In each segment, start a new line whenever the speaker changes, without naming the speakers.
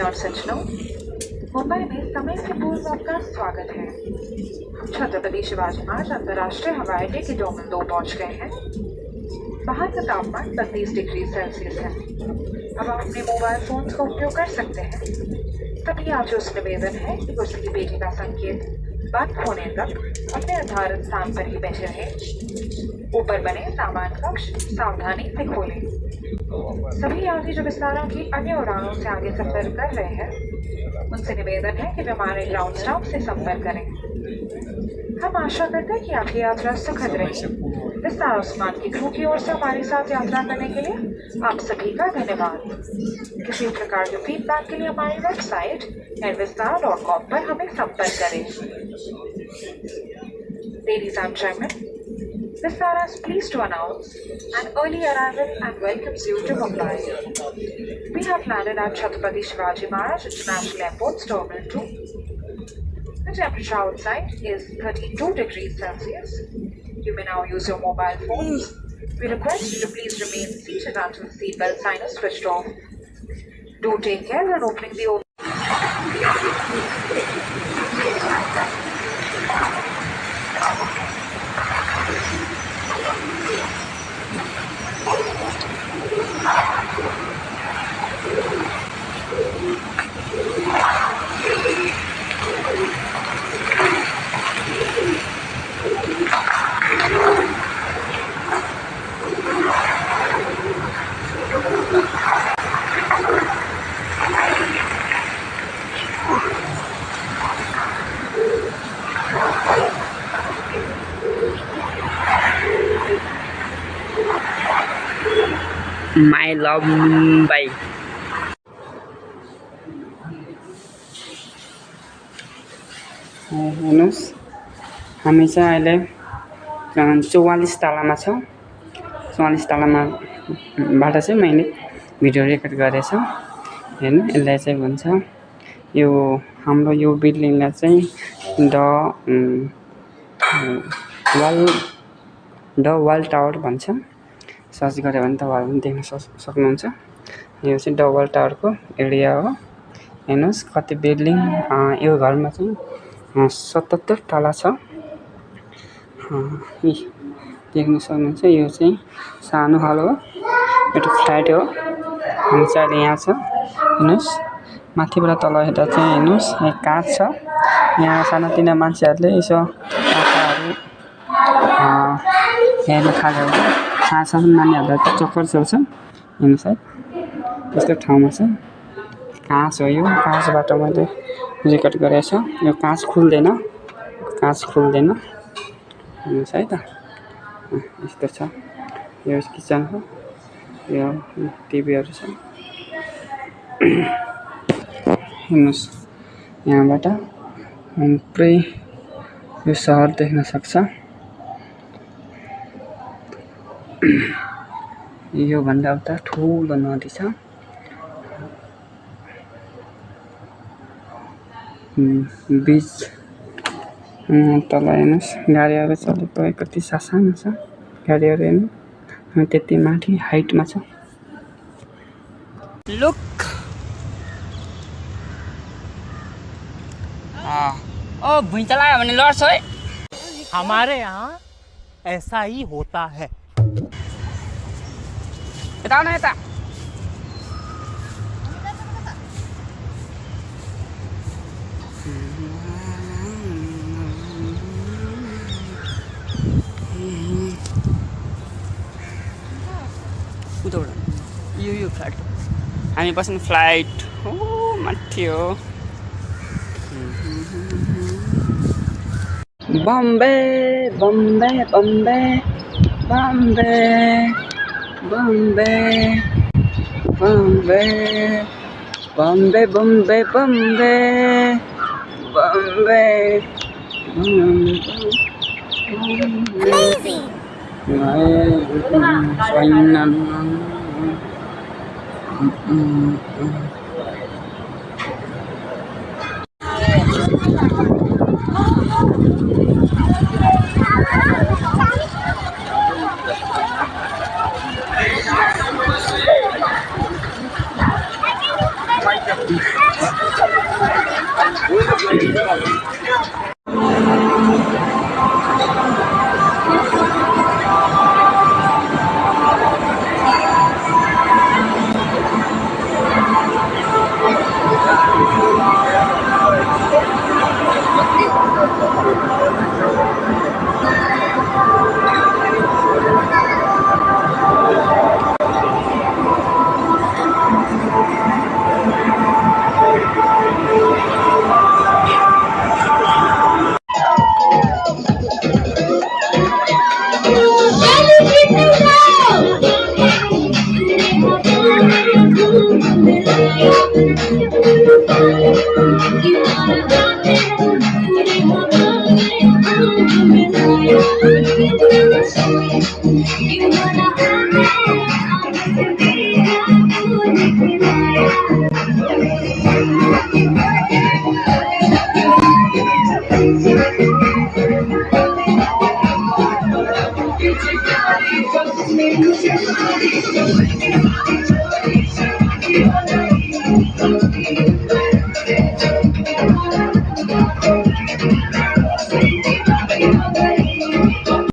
और सज्जनों, मुंबई में समय से पूर्व आपका स्वागत है। हम छत्रपति शिवाजी महाराज अंतर्राष्ट्रीय हवाई अड्डे के टर्मिनल 2 पहुंच गए हैं। बाहर का तापमान 32 डिग्री सेल्सियस है। अब आप अपने मोबाइल फोन का उपयोग कर सकते हैं। तभी आपसे उस निवेदन है कि कुर्सी की पेटी का संकेत बंद होने तक अपने निर्धारित स्थान पर ही बैठे रहें। ऊपर बने सामान कक्ष सावधानी से खोलें। सभी यात्री जो विस्तारा की अन्य उड़ानों से आगे सफर कर रहे हैं, उनसे निवेदन है कि वे हमारे ग्राउंड स्टाफ से संपर्क करें। हम आशा करते हैं कि आपकी यात्रा सुखद रही। विस्तार उस्मान की क्रू की ओर से हमारे साथ यात्रा करने के लिए आप सभी का धन्यवाद। किसी प्रकार के फीडबैक के लिए हमारी वेबसाइट airvistar.com पर हमें संपर्क करें। Ladies and gentlemen, Vistara is pleased to announce an early arrival and welcomes you to Mumbai. We have landed at Chhatrapati Shivaji Maharaj International Airport's Terminal 2. The temperature outside is 32 degrees Celsius. You may now use your mobile phones. We request you to please remain seated until the seatbelt sign is switched off. Do take care when opening the
My love Mumbai. हेर्नुहोस् हामी चाहिँ अहिले 44 तलामा छौँ। 44 तलाबाट चाहिँ मैले video record गरेछु। हेर्नु यसलाई चाहिँ भन्छ यो हाम्रो यो बिल्डिङलाई चाहिँ द वाल टावर भन्छ। सर्च गऱ्यो भने तपाईँहरू पनि देख्न सक्नुहुन्छ। यो चाहिँ द वाल टावरको एरिया हो। हेर्नुहोस् कति बिल्डिङ। यो घरमा चाहिँ 77 तला छ। देख्न सक्नुहुन्छ। यो चाहिँ सानो हल हो, एउटा फ्ल्याट हो। हामी चाहिँ अहिले यहाँ छ। हेर्नुहोस् माथिबाट तल हेर्दा चाहिँ हेर्नुहोस् यहाँ काँच छ। यहाँ सानातिना मान्छेहरूले यसो आँखाहरू हेर्न थाल्यो भने सानो नानीहरूलाई त चक्कर चल्छ। हेर्नुहोस् है यस्तो ठाउँमा छ। काँच हो यो, काँचबाट मैले रेकर्ड गरेको छु। यो काँच खुल्दैन। हेर्नुहोस् है त यस्तो छ। यो किचन हो। यो टिभीहरू छ। हेर्नुहोस् यहाँबाट पुरै यो सहर देख्न सक्छ। योभन्दा उता ठुलो नदी छ। बीच तल हेर्नुहोस् गाडीहरू चलेको कति सानो छ। गाडीहरू हेर्नु त्यति माथि हाइटमा छ। लुक भुइँचा लाग्यो भने लड्छ है।
हमारे यहाँ ऐसा ही होता है।
यता आउन यता। यो फ्लाइट हामी बस्ने फ्लाइट हो माथि हो। Bombay Bombay Bombay Bombay Bombay Bombay Bombay Bombay Bombay Bombay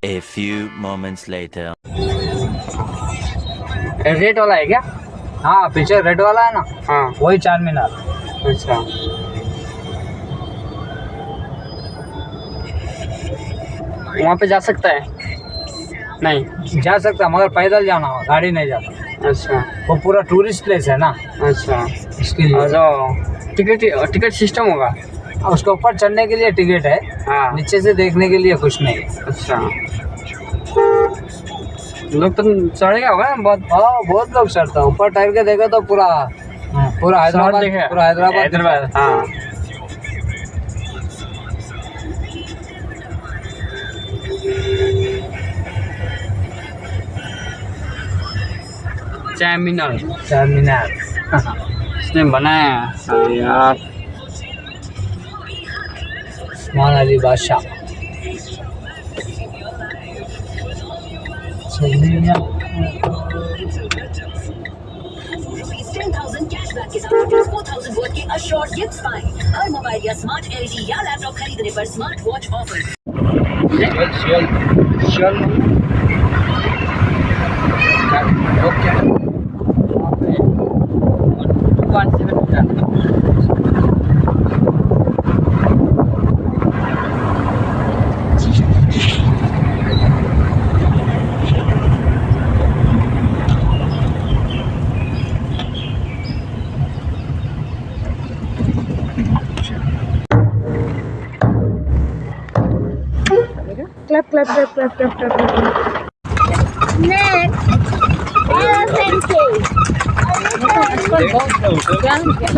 A few moments later.
Red वाला है क्या? हाँ पीछे रेड वाला है ना।
हाँ
वही 4 मीनार।
अच्छा वहाँ पे जा सकता है? नहीं
जा सकता मगर पैदल जाना होगा, गाड़ी नहीं जाता।
अच्छा
वो पूरा टूरिस्ट प्लेस है ना,
अच्छा
इसके लिए।
और टिकट सिस्टम होगा?
उसके ऊपर चढ़ने के लिए टिकट है,
हाँ
नीचे से देखने के लिए कुछ नहीं है।
अच्छा लोग तो चढ़ेगा होगा ना बहुत?
हाँ बहुत लोग चढ़ता है। ऊपर टायर के देखो तो पूरा हैदराबाद, पूरा हैदराबाद।
हाँ चारमीनार
चारमीनार
इसने बनाया। अरे यार
उस्मान अली बादशाह
₹10,000 कैशबैक के साथ रुपीज 4,000 वर्थ के अश्योर्ड गिफ्ट्स पाएं। हर मोबाइल या स्मार्ट एलईडी या लैपटॉप खरीदने पर smart watch offer.
Clap clap clap clap clap clap.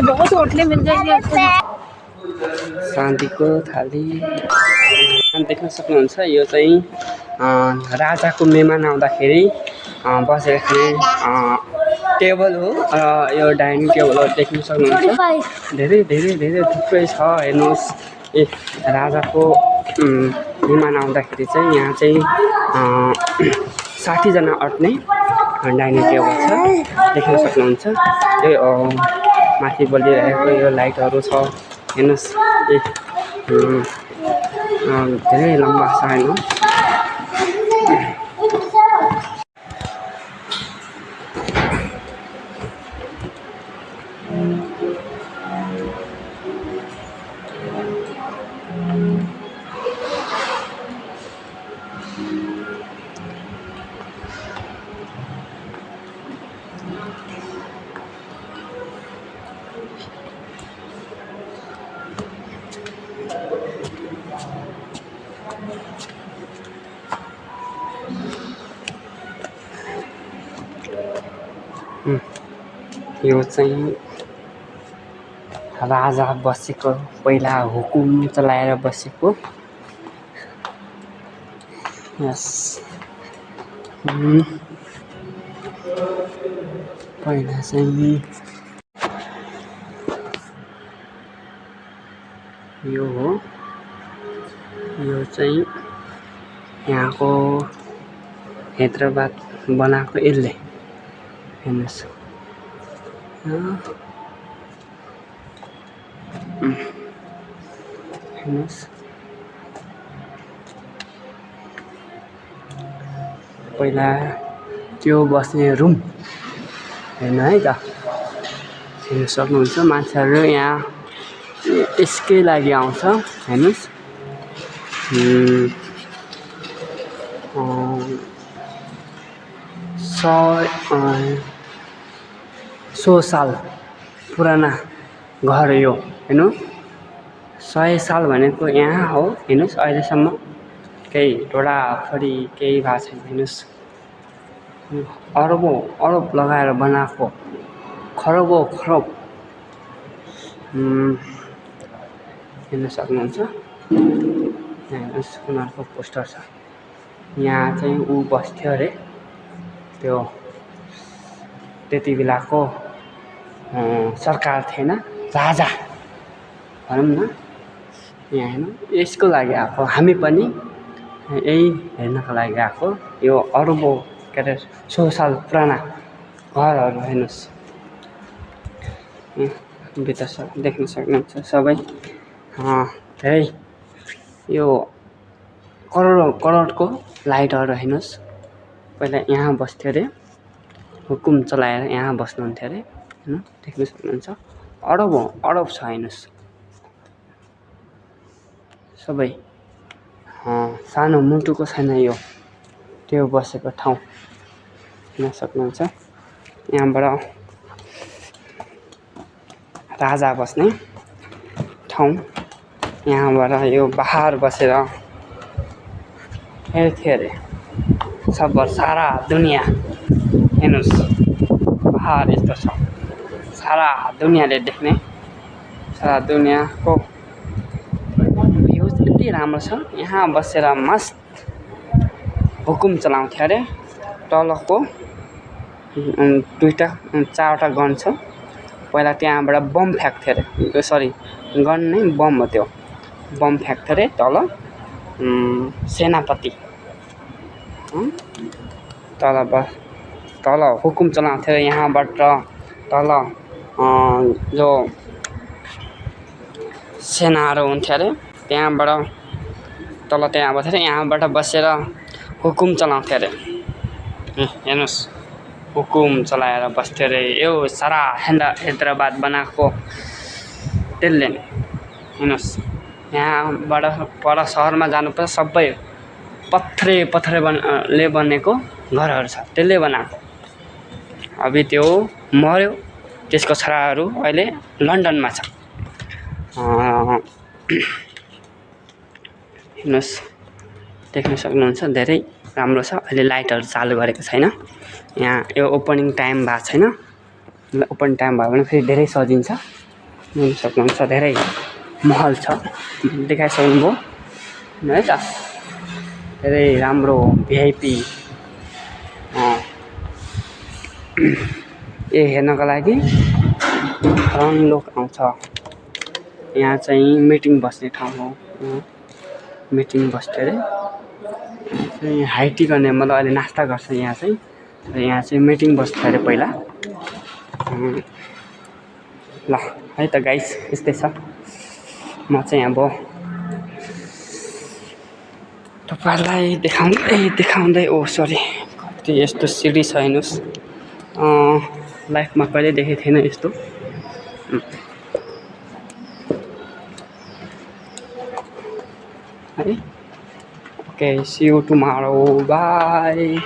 बहुत होटलें मिल जाएंगी आपको।
शान्तिको थाली देख्न सक्नुहुन्छ। यो चाहिँ राजाको मेहमान आउँदाखेरि बसेर खाने टेबल हो। यो डाइनिङ टेबल हो, देख्न सक्नुहुन्छ। धेरै धेरै धेरै थुप्रै छ। हेर्नुहोस्, राजाको मेहमान आउँदाखेरि चाहिँ यहाँ चाहिँ 60 जना अट्ने डाइनिङ टेबल छ, देख्न सक्नुहुन्छ। यो माथि बलिरहेको यो लाइटहरू छ, हेर्नुहोस्। धेरै लम्बा छ हेर्नु। यो चाहिँ राजा बसेको, पहिला हुकुम चलाएर बसेको। यस, पहिला चाहिँ यो हो। यो चाहिँ यहाँको हैदराबाद बनाएको यसले, हेर्नुहोस्। हेर्नुहोस्, पहिला त्यो बस्ने रुम हेर्नु है त, हेर्नु सक्नुहुन्छ। मान्छेहरू यहाँ यसकै लागि आउँछ, हेर्नुहोस्। 100 साल पुराना घर यो, हेर्नु। 100 साल भनेको यहाँ हो, हेर्नुहोस्। अहिलेसम्म केही टोडाफडी केही भएको छैन, हेर्नुहोस्। अरबौँ अरब लगाएर बनाएको, खरबौँ खरब। हेर्न सक्नुहुन्छ। हेर्नुहोस्, उनीहरूको पोस्टर छ। यहाँ चाहिँ ऊ बस्थ्यो अरे, त्यो त्यति बेलाको सरकार थिएन, राजा भनौँ न। यहाँ हेर्नु, यसको लागि आएको हामी पनि, यही हेर्नको लागि आएको। यो अरबौँ के अरे 100 साल पुराना घरहरू हेर्नुहोस्। भित्र देख्न सक्नुहुन्छ सबै। धेरै यो करोडको लाइटहरू हेर्नुहोस्। पहिला यहाँ बस्थ्यो अरे, हुकुम चलाएर यहाँ बस्नुहुन्थ्यो अरे, हेर्नु, देख्न सक्नुहुन्छ। अरबौँ अरब छ, हेर्नुहोस् सबै। सानो मुटुको छैन यो, त्यो बसेको ठाउँ हेर्न सक्नुहुन्छ। यहाँबाट राजा बस्ने ठाउँ। यहाँबाट यो बाहिर बसेर हेर्थ्यो अरे सब सारा दुनियाँ, हेर्नुहोस्। बाहिर यस्तो छ, सारा दुनियाँले देख्ने, सारा दुनियाँको भ्यू यति राम्रो छ। यहाँ बसेर मस्त हुकुम चलाउँथ्यो अरे तलको दुईवटा 4वटा गन छ। पहिला त्यहाँबाट बम फ्याँक्थ्यो अरे, सरी गन नै बम हो त्यो, बम फ्याँक्थ्यो अरे तल सेनापति तल हुकुम चलाउँथ्यो अरे यहाँबाट तल जो सेनाहरू हुन्थ्यो अरे त्यहाँबाट तल त्यहाँ अब थियो यहाँबाट बसेर हुकुम चलाउँथ्यो अरे। हेर्नुहोस् हुकुम चलाएर बस्थ्यो अरे यो सारा हैदराबाद बनाएको त्यसले। हेर्नुहोस् यहाँबाट पर सहरमा जानुपर्छ सबै पत्थरले बनेको घरहरू छ त्यसले बनाएको। अभी त्यो मर्यो, त्यसको छोराहरू अहिले लन्डनमा छ। हेर्नुहोस् देख्न सक्नुहुन्छ धेरै राम्रो छ। अहिले लाइटहरू चालु गरेको छैन, यहाँ यो ओपनिङ टाइम भएको छैन, ओपनिङ टाइम भयो भने फेरि धेरै सजिन्छ। देख्न सक्नुहुन्छ धेरै महल छ, देखाइसक्नुभयो है त, धेरै राम्रो भिआइपी हेर्नको लागि हराउन लोक आउँछ। यहाँ चाहिँ मिटिङ बस्ने ठाउँ हो, मिटिङ बस्थ्यो अरे हाई टी गर्ने, मतलब अहिले नास्ता गर्छ यहाँ चाहिँ। यहाँ चाहिँ मिटिङ बस्थ्यो अरे पहिला। ल है त गाइस यस्तै छ। म चाहिँ अब तपाईँहरूलाई देखाउँदै सरी कति यस्तो सिडी छ हेर्नुहोस्, लाइफमा कहिले देखेको थिएन यस्तो। है okay see you tomorrow by.